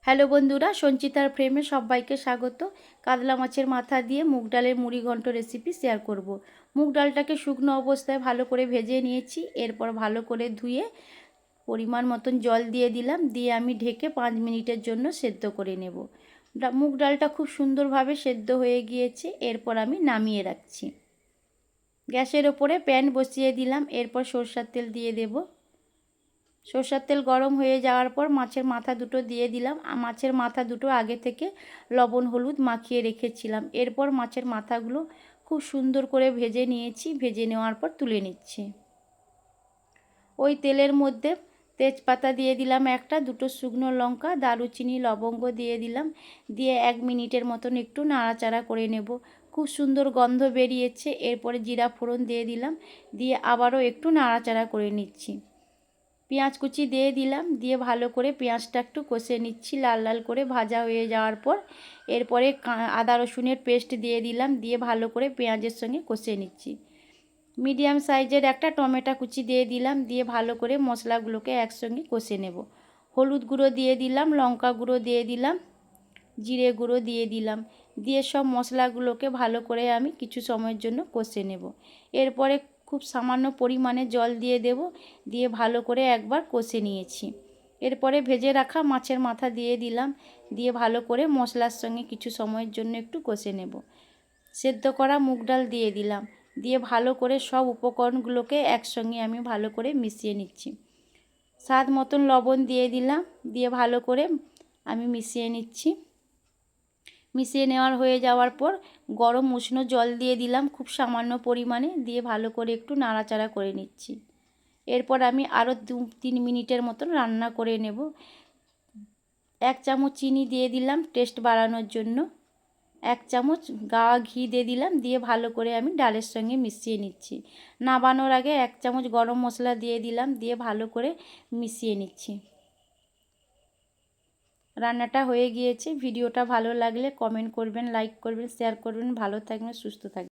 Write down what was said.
Hello বন্ধুরা, সঞ্চিতার ফ্রেমে সবাইকে স্বাগত। কাতলা মাছের মাথা দিয়ে মুগ ডালের মুড়ি ঘন্ট রেসিপি শেয়ার করব। মুগ ডালটাকে শুকনো অবস্থায় ভালো করে ভেজে নিয়েছি। এরপর ভালো করে ধুয়ে পরিমাণ মতন জল দিয়ে দিলাম, দিয়ে আমি ঢেকে 5 মিনিটের জন্য সেদ্ধ করে নেব। মুগ ডালটা খুব সুন্দরভাবে সেদ্ধ হয়ে গিয়েছে। এরপর আমি নামিয়ে রাখছি। গ্যাসের ওপরে প্যান বসিয়ে দিলাম। এরপর সরষের তেল দিয়ে দেব। সরষের তেল গরম হয়ে যাওয়ার পর মাছের মাথা দুটো দিয়ে দিলাম। মাছের মাথা দুটো আগে থেকে লবণ হলুদ মাখিয়ে রেখেছিলাম। এরপর মাছের মাথাগুলো খুব সুন্দর করে ভেজে নিয়েছি। ভেজে নেওয়ার পর তুলে নিচ্ছি। ওই তেলের মধ্যে তেজপাতা দিয়ে দিলাম একটা, দুটো শুকনো লঙ্কা, দারুচিনি, লবঙ্গ দিয়ে দিলাম। দিয়ে 1 মিনিটের মতন একটু নাড়াচাড়া করে নেব। খুব সুন্দর গন্ধ বেরিয়েছে। এরপরে জিরা ফোড়ন দিয়ে দিলাম, দিয়ে আবারও একটু নাড়াচাড়া করে নিচ্ছি। পেঁয়াজ কুচি দিয়ে দিলাম, দিয়ে ভালো করে পেঁয়াজটা একটু কষে নিচ্ছি লাল লাল করে ভাজা হয়ে যাওয়ার পর। এরপরে আদা রসুনের পেস্ট দিয়ে দিলাম, দিয়ে ভালো করে পেঁয়াজের সঙ্গে কষে নিচ্ছি। মিডিয়াম সাইজের একটা টমেটো কুচি দিয়ে দিলাম, দিয়ে ভালো করে মশলাগুলোকে একসঙ্গে কষে নেব। হলুদ গুঁড়ো দিয়ে দিলাম, লঙ্কা গুঁড়ো দিয়ে দিলাম, জিরে গুঁড়ো দিয়ে দিলাম, দিয়ে সব মশলাগুলোকে ভালো করে আমি কিছু সময়ের জন্য কষে নেব। এরপরে খুব সামান্য পরিমাণে জল দিয়ে দেব, দিয়ে ভালো করে একবার কষে নিয়েছি। এরপরে ভেজে রাখা মাছের মাথা দিয়ে দিলাম, দিয়ে ভালো করে মশলার সঙ্গে কিছু সময়ের জন্য একটু কষে নেব। সেদ্ধ করা মুগ ডাল দিয়ে দিলাম, দিয়ে ভালো করে সব উপকরণগুলোকে একসঙ্গে আমি ভালো করে মিশিয়ে নিচ্ছি। স্বাদ মতন লবণ দিয়ে দিলাম, দিয়ে ভালো করে আমি মিশিয়ে নিচ্ছি। মিশিয়ে নেওয়ার হয়ে যাওয়ার পর গরম উষ্ণ জল দিয়ে দিলাম খুব সামান্য পরিমাণে, দিয়ে ভালো করে একটু নাড়াচাড়া করে নিচ্ছি। এরপর আমি আরও 2-3 মিনিটের মতন রান্না করে নেব। 1 চামচ চিনি দিয়ে দিলাম টেস্ট বাড়ানোর জন্য। 1 চামচ গাওয়া ঘি দিয়ে দিলাম, দিয়ে ভালো করে আমি ডালের সঙ্গে মিশিয়ে নিচ্ছি। নামানোর আগে 1 চামচ গরম মশলা দিয়ে দিলাম, দিয়ে ভালো করে মিশিয়ে নিচ্ছি। রান্নাটা হয়ে গিয়েছে। ভিডিওটা ভালো লাগলে কমেন্ট করবেন, লাইক করবেন, শেয়ার করবেন। ভালো থাকবেন, সুস্থ থাকবেন।